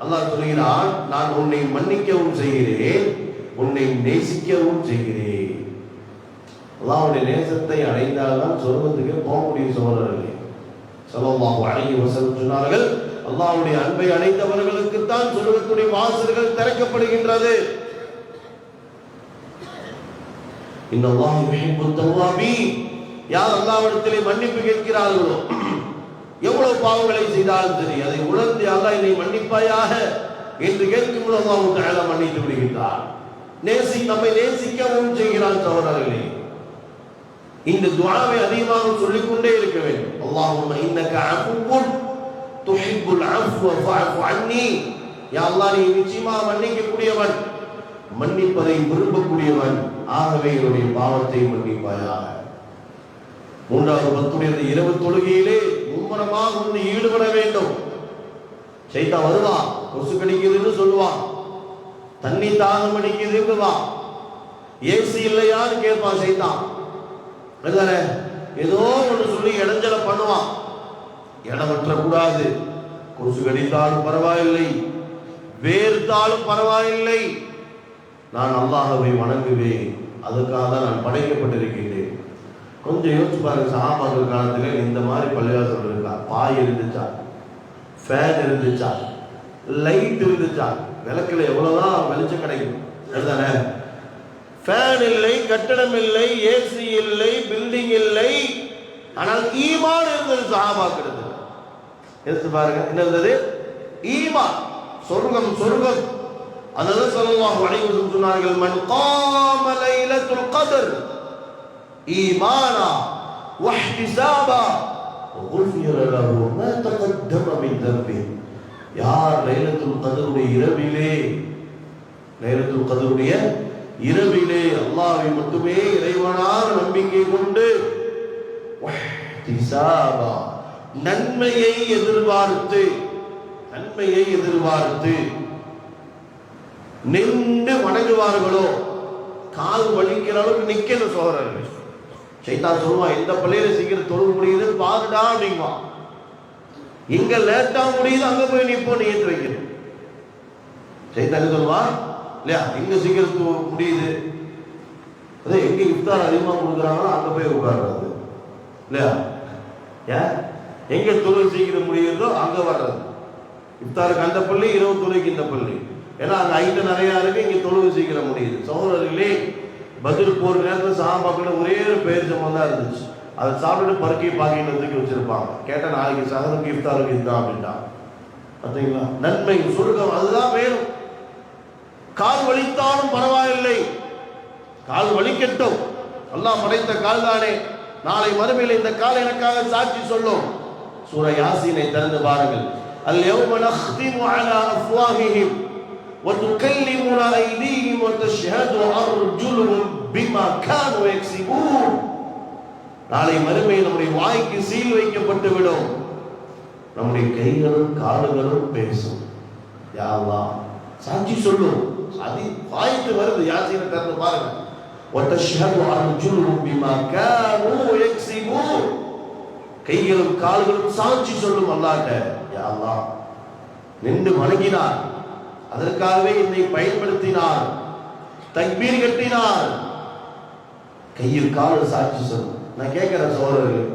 அல்லாஹ் சொல்கிறான், நான் உன்னை மன்னிக்கவும் செய்கிறேன், உன்னை நேசிக்கவும் செய்கிறேன். அல்லாஹ்வுடைய நேசத்தை அடைந்தால்தான் சொர்க்கத்துக்கு போக முடியும். சகோதரர்களே, ஸல்லல்லாஹு அலைஹி வஸல்லம் சொன்னார்கள், அல்லாஹ்வுடைய அன்பை அடைந்தவர்களுக்கு தான் சொர்க்கத்துடைய வாசல்கள் திறக்கப்படுகின்றது. இன்னல்லாஹு யுஹிப்புத் தவ்வாபீன், யார் அல்லாஹ்விடத்திலே மன்னிப்பு கேட்கிறார்களோ, எவ்வளவு பாவங்களை செய்தாலும் சரி, அதை உணர்ந்து அல்லாஹ் என்னை மன்னிப்பாயாக என்று கேட்கும்போது அல்லாஹ் தஆலா மன்னித்து விடுகிறார். நம்மை நேசிக்கவும் செய்கிறான். சகோதரர்களே, இந்த துஆவை அதிகமாக சொல்லிக்கொண்டே இருக்க வேண்டும். அல்லாஹும்ம இன்னக அஃபுவுன் துஹிப்புல் அஃப்வ ஃபஅஃபு அன்னி. யா அல்லாஹ், நீ நிச்சயமாக மன்னிக்கக்கூடியவன், மன்னிப்பதை விரும்பக்கூடியவன், ஆகவே என்னுடைய பாவத்தை மன்னிப்பாயாக. மூன்றாவது பத்துடைய இரவு தொழுகையிலே மும்முரமாக வந்து ஈடுபட வேண்டும். சைத்தான் வருவான், கொசு கடிக்குதுன்னு சொல்லுவான், தண்ணி தாகம் அடிக்குதுன்னுவான், ஏசி இல்லையான்னு கேட்பான் சைத்தான். அதுதானே, ஏதோ ஒன்று சொல்லி இடைஞ்சல பண்ணுவான். இடமற்ற கூடாது, கொசு கடித்தாலும் பரவாயில்லை, வேர்த்தாலும் பரவாயில்லை, நான் அல்லாஹ்வை வணங்குவேன், அதுக்காக தான் நான் படைக்கப்பட்டிருக்கிறேன். கொஞ்சம் யோசிச்சு பாருங்க, சஹாபாக்கள் காலத்துல இந்த மாதிரி பள்ளிவாசல் இருக்கா? பாய் இருந்துச்சா? ஃபேன் இருந்துச்சா? லைட் இருந்துச்சா? விளக்குல எவ்வளவுதான் வெளிச்சம் கிடைக்கும், அதுதானே? ஃபேன் இல்லை, கட்டடம் இல்லை, ஏசி இல்லை, பில்டிங் இல்லை, ஆனால் ஈமான் இருந்தது சஹாபாக்கள். யோசிச்சு பாருங்க, என்ன இருந்தது? ஈமான். சொர்க்கம், சொர்க்கம். அதனால ஸல்லல்லாஹு அலைஹி வஸல்லம் சொன்னார்கள், மன் காம லைலத்துல் கத்ர் ஈமானா வஹ்திசாபா குஃபிர லஹு மா தகத்தம மின் தம்பி. யார் லைலத்துல் கத்ருடைய இரவிலே அல்லாஹ்வை மட்டுமே இறைவனாக நம்பிக்கை கொண்டு வஹ்திசாபா, நன்மையை எதிர்பார்த்து நின்று வணங்குவார்களோ, கால் வலிக்கிற அளவுக்கு நிக்கணும். சோதரர்கள், சைத்தான் சொல்லுவான், இந்த பள்ளியில சீக்கிரம் தொழுக முடியுதுன்னு பாருடா அப்படிங்குவான். இங்க லேட்டா முடியுது, அங்க போய் நீ இப்போ ஏற்று வைக்கணும். சைத்தான் சொல்லுவான் இல்லையா, எங்க சீக்கிரம் முடியுது, அதே எங்க இஃப்தார் அதிகமா கொடுக்குறாங்களோ அங்க போய் உட்கார்றது இல்லையா, ஏன் எங்க தொழுகை சீக்கிரம் முடியுதோ அங்க வர்றது. இஃப்தாருக்கு அந்த பள்ளி, இரவு தொழுகைக்கு இந்த பள்ளி, ஏன்னா அங்க ஐட்டம் நிறைய இருக்கு, இங்க தொழுகை சீக்கிரம் முடியுது. சகோதரர்களே, பதில் போற நேரத்தில் சஹாபாக்கள் ஒரே ஒரு பேர் சம்பந்தம் தான் இருந்துச்சு. அதை சாப்பிட்டு பருக்கையை பாக்கிட்டு தூக்கி வச்சிருப்பாங்க. கேட்டா நாளைக்கு சஹருக்கு இஃப்தாருக்கு இதுதான் அப்படின்ட்டான். பார்த்தீங்களா, நன்மை சுருக்கம் அதுதான் வேணும். கால் வலித்தாலும் பரவாயில்லை, கால் வலிக்கட்டும், அல்லாஹ் படைத்த கால் தானே, நாளை மறுமையில் இந்த கால் எனக்காக சாட்சி சொல்லும். சூரா யாசீனை திறந்து பாருங்கள். அல் யௌம நக்திமு அலா அஃப்வாஹிஹிம் وتكلمنا أيديهم وتشهد أرجلهم بما كانوا يكسبون. நாளை மறுமை நம்முடைய வாய்க்கு சீல் வைக்கப்பட்டு விடும், நம்முடைய கைகளும் கால்களும் பேசும். யா அல்லாஹ், சாட்சி சொல்லும். அது வாய்க்கு வருது. யாசீனை திறந்து பாருங்க. وتشهد أرجلهم بما كانوا يكسبون. கைகளும் கால்களும் சாட்சி சொல்லும் அல்லாஹ்ட்ட. யா அல்லாஹ், நின்று வணங்கினார், அதற்காகவே என்னை பயன்படுத்தினார், தக்பீர் கட்டினார், கையில் கால் சாட்சி சொல்லும். நான் கேட்கிறேன் சோழர்கள்,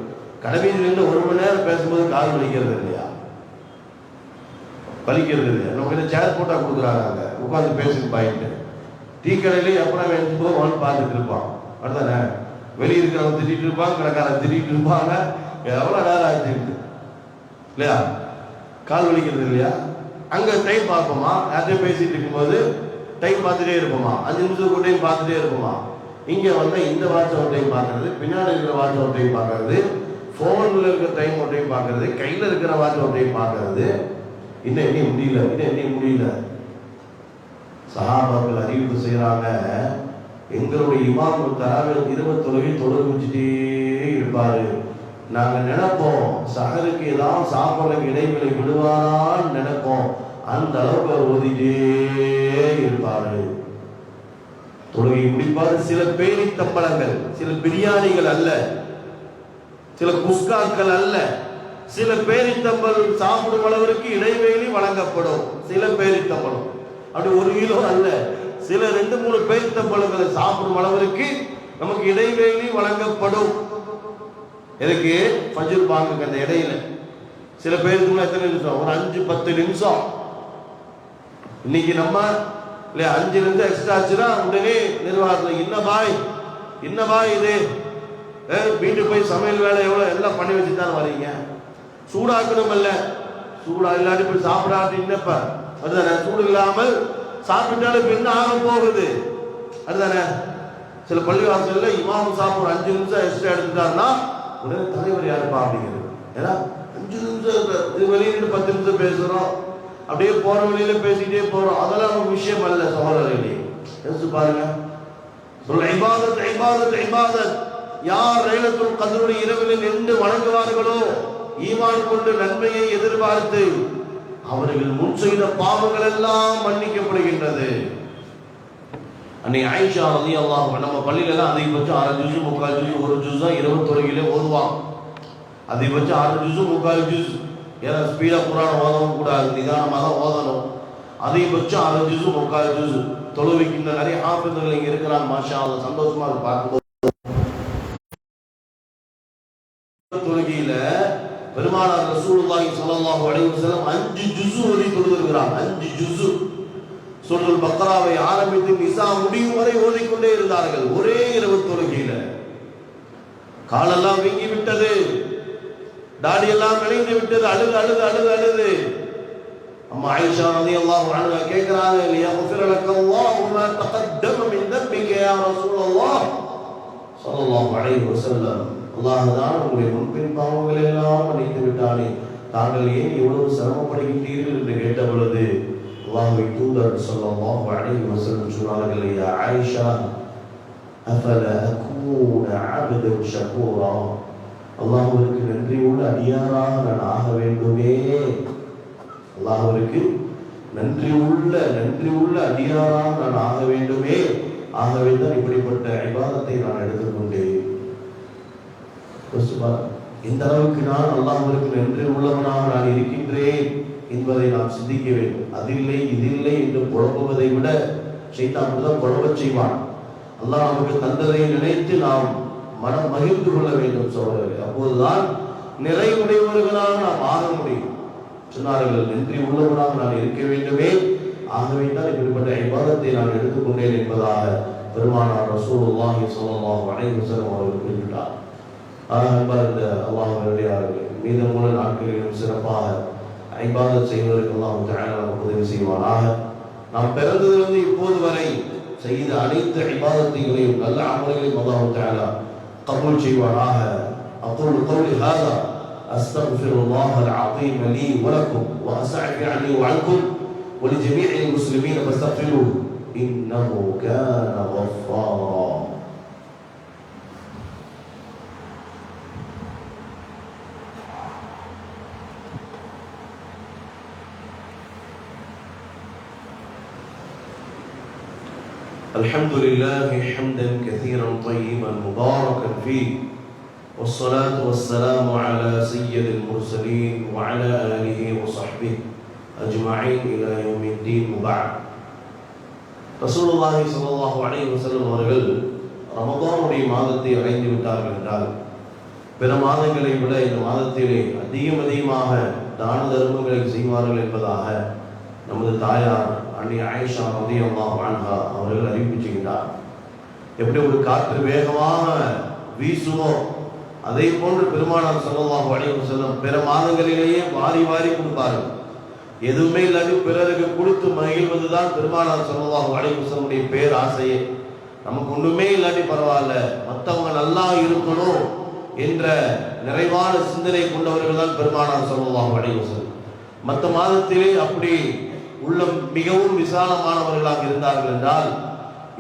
கடமையில் நின்று 1 மணி நேரம் பேசும்போது கால் வலிக்கிறது இல்லையா? வலிக்கிறது இல்லையா? நம்ம கிட்ட சேர் போட்டா கொடுக்குறாங்க, உட்காந்து பேசிட்டு பாயிட்டு. டீ கடையிலேயே எப்படா வேணும் போவான்னு பார்த்துட்டு இருப்பான். அதுதானே வெளியே இருக்கிறவங்க திட்டிட்டு இருப்பாங்க, கடைக்காரன் திட்டிட்டு இருப்பாங்க. எவ்வளோ நேரம் ஆகிட்டு இல்லையா? கால் வலிக்கிறது இல்லையா? அங்கே டைம் பார்ப்போமா? யார்ட்டையும் பேசிட்டு இருக்கும்போது டைம் பார்த்துட்டே இருப்போமா? 5 நிமிஷத்துக்கு டைம் பார்த்துட்டே இருப்போமா? இங்கே வந்து இந்த வாட்ச் ஒரு டைம் பார்க்கறது, பின்னாடி இருக்கிற வாட்ச் ஒரு டைம் பார்க்கறது, ஃபோனில் இருக்கிற டைம் ஒரு டைம் பார்க்கறது, கையில் இருக்கிற வாட்ச் ஒரு டைம் பார்க்கறது. இன்னும் முடியல. சஹாபாக்கள் அறிவிப்பு செய்யறாங்க, எங்களுடைய இமாம் தராவில் 20 தொழுகை வச்சுட்டே இருப்பாரு. நாங்க நினைப்போம் சஹருக்கு ஏதாவது சாப்பாடுக்கு இடைவெளி விடுவாரான்னு நினைப்போம். அந்த அளவுக்கு அவர் ஓதிட்டே இருப்பாரு. தொழுகை முடிப்பாரு. சில பேரி தம்பளங்கள், சில பிரியாணிகள் அல்ல, சில குஸ்காக்கள் அல்ல, சில பேரித்தம்பல் சாப்பிடும் அளவிற்கு இடைவெளி வழங்கப்படும். சில பேரித்தம்பலம் அப்படி 1 கிலோ அல்ல, சில 2-3 பேரித்தம்பளங்களை சாப்பிடும் அளவிற்கு நமக்கு இடைவெளி வழங்கப்படும். எதுக்கு? ஃபஜ்ர் பாங்குக்கு அந்த இடையில சில பேருக்கு எத்தனை நிமிஷம்? ஒரு 5-10 நிமிஷம். இன்னைக்கு நம்ம இல்லையா 5 நிமிஷம் எக்ஸ்ட்ரா ஆச்சுன்னா உடனே நிர்வாகத்தில் என்ன பாய் இது வீட்டுக்கு போய் சமையல் வேலை எவ்வளோ எல்லாம் பண்ணி வச்சு தான் வரீங்க. சூடாக்கணும் இல்ல, சூடா இல்லாட்டி போய் சாப்பிடாட்டி என்னப்ப அதுதானே? சூடு இல்லாமல் சாப்பிட்டாலும் என்ன ஆக போகுது? அதுதானே? சில பள்ளிவாசல்ல இமாம் சாப்பிட 5 நிமிஷம் எக்ஸ்ட்ரா எடுத்துட்டாருன்னா உடனே தலைவர் யாருப்பா அப்படிங்கிறது. ஏன்னா 5 நிமிஷம் வெளியிட்டு 10 நிமிஷம் பேசுறோம், அப்படியே போற வழியில பேசிட்டே போறோம். அதெல்லாம் ஒரு விஷயம் அல்ல சகோதரர்களே. யோசிச்சு பாருங்க. இபாதத் யார் லைலத்துல் கத்ருடைய இரவில் நின்று வணங்குவார்களோ, ஈமான் கொண்டு நன்மையை எதிர்பார்த்து, அவர்கள் முன் செய்த பாவங்கள் எல்லாம் மன்னிக்கப்படுகின்றது. அன்னை ஆயிஷா ரலியல்லாஹு அன்ஹா, நம்ம பள்ளியில தான் அதிகபட்சம் 6 ஜுஸ் 3/4 ஜுஸ் 1 ஜுஸ் தான் 21 ஓதுவாங்க. அதிகபட்சம் 6 ஜுஸ் 3/4 ஜுஸ். ஏன்னா ஸ்பீடா குர்ஆன் ஓதவும் கூடாது, நிதானமாக தான் ஓதணும். அதிகபட்சம் 6 ஜுஸ் 3/4 ஜுஸ். தொழுவிக்கின்ற நிறைய ஹாஃபிதுகள் இங்க இருக்கிறாங்க, மாஷா அல்லாஹ். சந்தோஷமா இருக்கு பார்க்கும்போது. தொழுகையில பெருமானார் ரசூலுல்லாஹி ஸல்லல்லாஹு அலைஹி வஸல்லம் 5 ஜுஸ் ஓதி தொழுதிருக்கிறாங்க. 5 ஜுஸ். சூரத்துல் பக்ராவை ஆரம்பித்து நிசா முடியும் வரை ஓதிக்கொண்டே இருந்தார்கள் ஒரே இரவு தொழுகையில. காலெல்லாம் வீங்கி விட்டது, தாடி எல்லாம் நனைந்து விட்டது. அழுது அம்மா ஆயிஷா ரலியல்லாஹு அன்ஹா கேக்குறாங்க, லியக்ஃபிர லக்கல்லாஹு மா தகத்தம மின் தம்பிக யா ரசூலல்லாஹ் ஸல்லல்லாஹு அலைஹி வஸல்லம். அல்லாஹ் தான் உங்களுடைய முன்பின் பாவங்களை எல்லாம் மன்னித்து விட்டானே, தாங்கள் ஏன் இவ்வளவு சிரமப்படுகின்றீர்கள் என்று கேட்ட பொழுது அல்லாஹ்வின் தூதர் ஸல்லல்லாஹு அலைஹி வஸல்லம் சொன்னார்கள், யா ஆயிஷா அஃபலா அகூன அப்தன் ஷகூரா, அல்லாஹ்விற்கு நன்றி உள்ள அடியாராக நான் ஆக வேண்டுமே. அல்லாஹ்விற்கு நன்றி உள்ள அடியாராக நான் ஆக வேண்டுமே. ஆகவே தான் இப்படிப்பட்ட இபாதத்தை நான் எடுத்துக்கொண்டேன். இந்த அளவுக்கு நான் அல்லாஹ்விற்கு நன்றி உள்ளவனாக நான் இருக்கின்றேன் என்பதை நாம் சிந்திக்க வேண்டும். அதில்லை இதில்லை என்று புலம்புவதை விட ஷைத்தான் தான் புலம்பச் செய்வான். அல்லாஹ் நமக்கு தந்ததை நினைத்து நாம் மனம் மகிழ்ந்து கொள்ள வேண்டும் சகோதரர்களே. அப்போதுதான் நிறைவுடையவர்களாக நாம் ஆக முடியும். சொன்னார்கள், நன்றி உள்ளவனாக நான் இருக்க வேண்டுமே. ஆகவே தான் இப்படிப்பட்ட இபாதத்தை நான் எடுத்துக்கொண்டேன் என்பதாக பெருமானார் ரசூலுல்லாஹி ஸல்லல்லாஹு அலைஹி வஸல்லம் அவர்கள் குறிப்பிட்டார். அன்பார்ந்த அல்லாஹ்வுடைய மீதமுள்ள நாட்களிலும் சிறப்பாக இபாதத் செய்வதற்கு அல்லாஹ் தஆலா நமக்கு உதவி செய்வானாக. நாம் பிறந்ததிலிருந்து இப்போது வரை செய்த அனைத்து இபாதத்தைகளையும் நல்ல அமல்களையும் அல்லாஹ் தஆலா கபூல் செய்வானாக. அகூலு கௌலி ஹாதா அஸ்தக்ஃபிருல்லாஹல் அஸீம் லீ வலக்கும் வஅஸ்அஃபு அன்னி வஅன்கும் வலிஜமீஇல் முஸ்லிமீன ஃபஸ்தக்ஃபிருஹு இன்னஹு கான கஃபாரா. الحمد لله حمدا كثيرا طيبا مباركا فيه، والصلاة والسلام على سيد المرسلين وعلى آله وصحبه أجمعين إلى يوم الدين. وبعد. رسول الله صلى الله عليه وسلم அவர்கள் ரமதானுடைய மாதத்தை அடைந்து விட்டார்கள் என்றால் பிற மாதங்களை விட இந்த மாதத்திலே அதிகமாக தான தர்மங்களை செய்வார்கள் என்பதாக நமது தாயார் அன்னை ஆயிஷா ரலியல்லாஹு அன்ஹா அவர்கள் அறிவிப்பு செய்கிறார். எப்படி ஒரு காற்று வேகமாக வீசுமோ அதே போன்று பெருமானார் ஸல்லல்லாஹு அலைஹி வஸல்லம் பிற மாதங்களிலேயே வாரி வாரி கொடுப்பார்கள். எதுவுமே இல்லாட்டி பிறருக்கு கொடுத்து மகிழ்வதுதான் பெருமானார் ஸல்லல்லாஹு அலைஹி வஸல்லுடைய பேர் ஆசையே. நமக்கு ஒன்றுமே இல்லாட்டி பரவாயில்ல, மற்றவங்க நல்லா இருக்கணும் என்ற நிறைவான சிந்தனை கொண்டவர்கள் தான் பெருமானார் ஸல்லல்லாஹு அலைஹி வஸல்லம். மற்ற மாதத்திலே அப்படி உள்ளம் மிகவும் விசாலமானவர்களாக இருந்தார்கள் என்றால்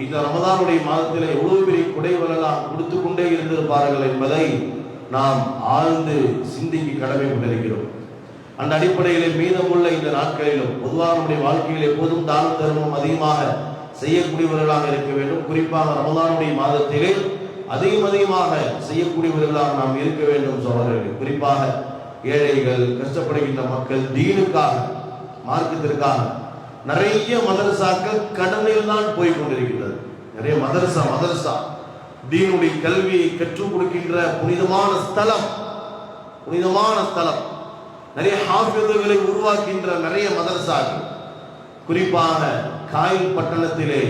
இந்த ரமதானுடைய மாதத்தில் எவ்வளவு பெரிய குடைவரெல்லாம் கொடுத்து கொண்டே இருந்திருப்பார்கள் என்பதை நாம் ஆழ்ந்து சிந்திக்கு கடமைப்பட்டிருக்கிறோம். அந்த அடிப்படையில் மீதமுள்ள இந்த நாட்களிலும் பொதுவாக நம்முடைய வாழ்க்கையில் எப்போதும் தான தர்மம் அதிகமாக செய்யக்கூடியவர்களாக இருக்க வேண்டும். குறிப்பாக ரமதானுடைய மாதத்திலே அதிகமாக செய்யக்கூடியவர்களாக நாம் இருக்க வேண்டும் சகோதரர்கள். குறிப்பாக ஏழைகள், கஷ்டப்படுகின்ற மக்கள், தீனுக்காக, மார்க்கத்திற்காக நிறைய மதரசாக்கள் கடனில் தான் போய் கொண்டிருக்கிறது. நிறைய மதரசா தீனுடைய கல்வியை கற்றுக் கொடுக்கின்ற புனிதமான ஸ்தலம், நிறைய ஹாஃபிதுகளை உருவாக்கின்ற நிறைய மதரசாக்கள். குறிப்பாக காயில் பட்டணத்திலே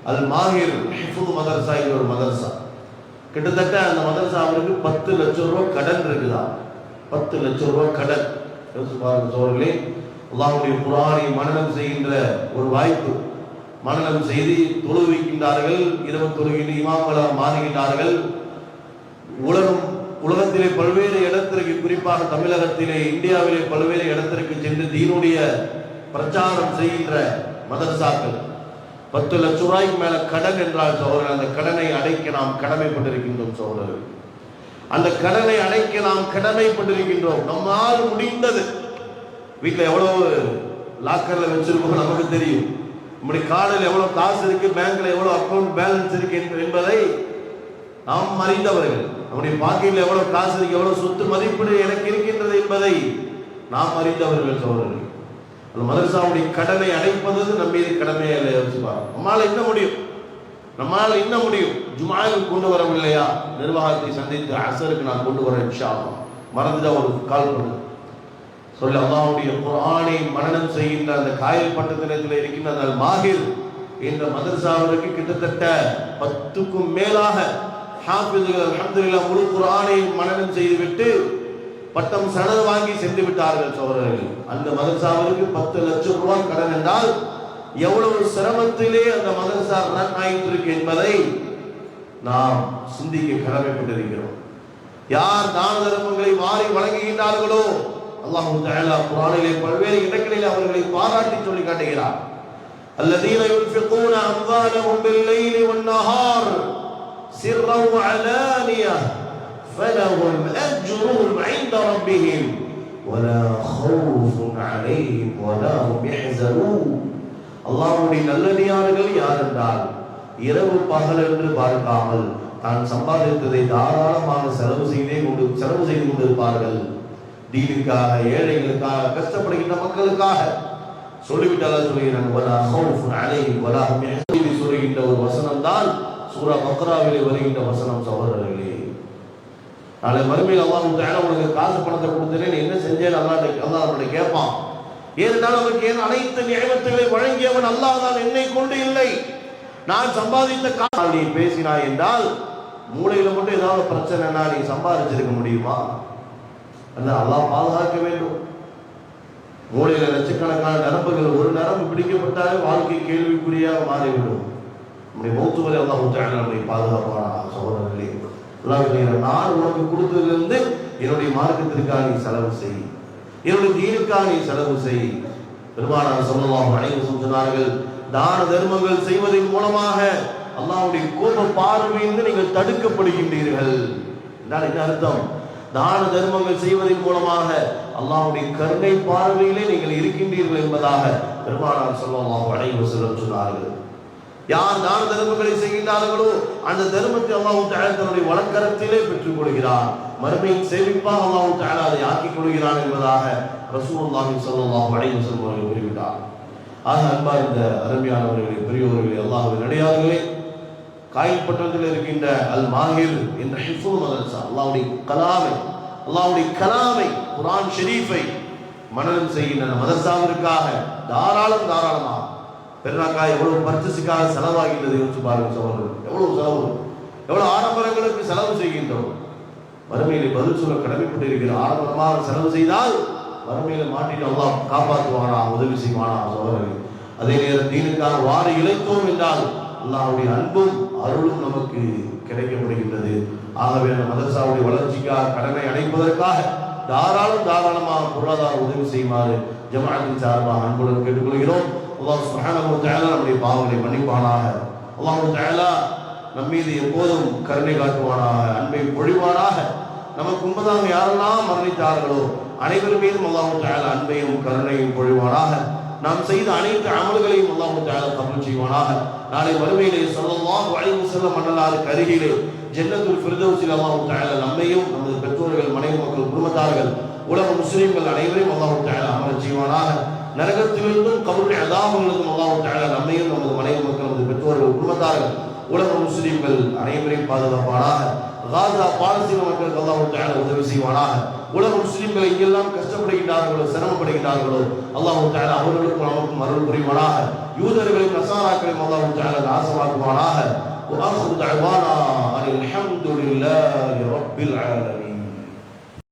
அல் மாஹிர் ஹிஃபுது மதரசா என்ற ஒரு மதரசா, கிட்டத்தட்ட அந்த மதரசாவிற்கு 10 லட்சம் ரூபாய் கடன் இருக்குதா. 10 லட்சம் ரூபாய் கடன். சோழர்களே, அல்லாஹ்வுடைய குர்ஆனை மனனம் செய்கின்ற ஒரு வாய்ப்பு. மனனம் செய்து தொழுவிக்கின்றார்கள், இரவு தொழுகின்ற இமாம்களாக மாறுகின்றார்கள். உலகத்திலே பல்வேறு இடத்திற்கு, குறிப்பாக தமிழகத்திலே, இந்தியாவிலே பல்வேறு இடத்திற்கு சென்று தீனுடைய பிரச்சாரம் செய்கின்ற மதரசாக்கள். 10 லட்சம் ரூபாய்க்கு மேல கடன் என்றால் சோழர்கள், அந்த கடனை அடைக்க நாம் கடமைப்பட்டிருக்கின்றோம் சோழர்கள். அந்த கடனை அடைக்க நாம் கடமைப்பட்டிருக்கின்றோம். நம்மால் முடிந்தது. வீட்டில் எவ்வளவு லாக்கர்ல வச்சிருக்கோம் நமக்கு தெரியும். நம்முடைய கார்டில் எவ்வளவு காசு இருக்கு, பேங்க்ல எவ்வளவு அக்கௌண்ட் பேலன்ஸ் இருக்கு என்பதை நாம் அறிந்தவர்கள். நம்முடைய பாக்கெட்ல எவ்வளவு காசு இருக்கு, எவ்வளவு சொத்து மதிப்பீடு எனக்கு இருக்கின்றது என்பதை நாம் அறிந்தவர்கள் சோழர்கள். அந்த மதரசாவுடைய கடனை அடைப்பது நம் மீது கடமையை வச்சுப்பாங்க. நம்மால் என்ன முடியும். ஜுமாவுக்கு கொண்டு வரவில்லையா, நிர்வாகத்தை சந்தித்து அசருக்கு நான் கொண்டு வரேன் இன்ஷா அல்லாஹ், மறந்துதான் ஒரு கால் பண்ணு சொல்லி அல்லாஹ்வுடைய குர்ஆனை மனனம் செய்கின்ற அந்த காயில் பட்டணத்தில் இருக்கின்ற அந்த மாஹிர் என்ற மதரசாவிற்கு கிட்டத்தட்ட 10க்கும் மேலாக ஹாஃபிதுகள் அல்ஹம்துலில்லாஹ் முழு குர்ஆனை மனனம் செய்துவிட்டு பட்டம் சனது வாங்கி சென்று விட்டார்கள் சோழர்கள். அந்த மதரசாவிற்கு 10 லட்சம் ரூபாய் கடன் என்றால் எவ்வளவு சிரமத்திலே அந்த மதரசா ரன் ஆயிட்டு இருக்கு என்பதை நாம் சிந்திக்க கடமைப்பட்டிருக்கிறோம். யார் தான தர்மங்களை வாரி வழங்குகின்றார்களோ அல்லாஹ் தஆலா குர்ஆனிலே பல்வேறு இடங்களில் அவர்களை பாராட்டி சொல்லி காட்டுகிறார். அல்லதீன யுன்ஃபிகூன அம்வாலஹும் பில்-லைலி வன்-நஹார் சிர்ரன் வ அலானியா ஃபலஹும் அஜ்ருஹும் இன்த ரப்பிஹிம் வலா ஹௌஃபுன் அலைஹிம் வலா ஹும் யஹ்ஸனூன். அல்லாஹ்வுடைய நல்லடியார்கள் யார் என்றால் இரவு பகல் என்று பார்க்காமல் தான் சம்பாதித்ததை தாராளமாக செலவு செய்து கொண்டிருப்பார்கள். தீனுக்காக, ஏழைகளுக்காக, கஷ்டப்படுகின்ற மக்களுக்காக சொல்லிவிட்டால் சொல்கிறான் வலா ஹௌஃபுன் அலைஹிம் வலா ஹும் யஹ்ஸனூன் சொல்கின்ற ஒரு வசனம் தான் சூரா பக்ராவிலே வருகின்ற வசனம் சகோதரர்களே. நாளை மறுமையில் அல்லாஹ் தஆலா உங்களுக்கு காசு பணத்தை கொடுத்தேன் என்ன செஞ்சேன் அல்லாஹ் நம்மளை கேட்பான். ஏனென்றால் அவருக்கு அனைத்து நியமத்துகளை வழங்கியவன் அல்லாஹ் தான், என்னை கொண்டு இல்லை. நான் சம்பாதித்த காசு நீ பேசினாய் என்றால் மூளையில மட்டும் ஏதாவது பிரச்சனைனா நீ சம்பாதிச்சிருக்க முடியுமா? அல்லாஹ் பாதுகாக்க வேண்டும். மூளையில லட்சக்கணக்கான நரம்புகள், ஒரு நரம்பு பிடிக்கப்பட்டாலே வாழ்க்கை கேள்விக்குறியாக மாறிவிடும். நம்முடைய மௌத்து வரை அல்லாஹ் தஆலா நம்மை பாதுகாப்பானாக. சகோதரர்களே, அல்லாஹ் நான் உனக்கு கொடுத்ததிலிருந்து என்னுடைய மார்க்கத்திற்காக நீ செலவு செய், என்னுடைய தீனுக்காக நீ செலவு செய். பெருமானார் ஸல்லல்லாஹு அலைஹி வஸல்லம் சொன்னார்கள், தான தர்மங்கள் செய்வதன் மூலமாக அல்லாஹ்வுடைய கோப பார்வையிலிருந்து நீங்கள் தடுக்கப்படுகின்றீர்கள். என்றால் என்ன அர்த்தம்? தான தர்மங்கள் செய்வதன் மூலமாக அல்லாஹ்வுடைய கருணை பார்வையிலே நீங்கள் இருக்கின்றீர்கள் என்பதாக பெருமானார் ஸல்லல்லாஹு அலைஹி வஸல்லம் சொன்னார்கள். யார் தான தர்மங்களை செய்கின்றார்களோ அந்த தர்மத்தை அல்லாஹ் தஆலா தன்னுடைய வலக்கரத்திலே பெற்றுக் கொள்கிறார். மறுமையின் சேமிப்பாக அல்லாஹ் தஆலா அதை ஆக்கிக் கொள்கிறான் என்பதாக ரசூலுல்லாஹி ஸல்லல்லாஹு அலைஹி வஸல்லம் அவர்கள் கூறிவிட்டார். ஆக அன்பார்ந்த அருமையானவர்களே, பெரியோர்களே, அல்லாஹ்வின் அடியார்களே, காயல்பட்டணத்தில் இருக்கின்ற அல் மாஹிர் என்ற ஹிஃபுல் மதரசா அல்லாஹ்வுடைய கலாமை குர்ஆன் ஷரீஃபை மனனம் செய்கின்ற மதரசாவிற்காக தாராளமாக பெருநாக்காய் எவ்வளவு பர்ச்சேஸுக்காக செலவாகின்றது யோசிச்சு பாருங்க சகோதரர்கள். எவ்வளவு செலவு, எவ்வளவு ஆடம்பரங்களுக்கு செலவு செய்கின்றோம். வறுமையிலே பதில் சொல்ல கடமைப்பட்டு இருக்கிற ஆடம்பரமாக செலவு செய்தால் வறுமையில மாட்டிட்டு அல்லாஹ் காப்பாற்றுவானா, உதவி செய்வானா சகோதரர்கள். அதே நேரம் தீனுக்காக வாரி இழைத்தோம் என்றால் அல்லாஹ்வுடைய அன்பும் அருளும் நமக்கு கிடைக்கப்படுகின்றது. ஆகவே அந்த மதரசாவுடைய வளர்ச்சிக்காக கடனை அடைப்பதற்காக தாராளமாக பொருளாதார உதவி செய்யுமாறு ஜமாஅத்தின் சார்பாக அன்புடன் கேட்டுக்கொள்கிறோம். அல்லாஹ் சுப்ஹானஹு வ தஆலா நம்முடைய பாவங்களை மன்னிப்பானாக. அல்லாஹ் தஆலா நம்மீது எப்போதும் கருணை காட்டுவானாக, அன்பை பொழிவானாக. நமக்கு முன்பதாக யாரெல்லாம் மரணித்தார்களோ அனைவர் மீதும் அல்லாஹ் தஆலா அன்பையும் கருணையும் பொழிவானாக. நாம் செய்த அனைத்து அமல்களையும் அல்லாஹ் தஆலா கபூல் செய்வானாக. நாளை மறுமையிலே ஸல்லல்லாஹு அலைஹி வஸல்லம் அன்னலாருக்கு அருகிலே ஜன்னத்துல் ஃபிர்தௌஸில் அல்லாஹ் தஆலா நம்மையும் நமது பெற்றோர்கள், மனைவி மக்கள், குடும்பத்தார்கள், உலக முஸ்லிம்கள் அனைவரையும் அல்லாஹ் தஆலா அமரச் செய்வானாக. நரகத்திலிருந்தும் கபருடைய அதாபிலிருந்தும் அல்லாஹ் தஆலா நம்மையும் நமது மனைவி மக்கள், நமது பெற்றோர்கள், குடும்பத்தார்கள், உலக முஸ்லிம்கள் அனைவரையும் பாதுகாப்பானாக. காசா பாலஸ்தீன மக்களுக்கு அல்லாஹ் தஆலா உதவி செய்வானாக. உலக முஸ்லிம்கள் எங்கெல்லாம் கஷ்டப்படுகின்றார்களோ, சிரமப்படுகின்றார்களோ அல்லாஹ் தஆலா அவர்களுக்கும் நமக்கும் அருள் புரிவானாக. யூதர்களையும் நசாராக்களையும் அல்லாஹ் தஆலா நாசமாக்குவானாக. وآخر دعوانا أن الحمد لله رب العالمين.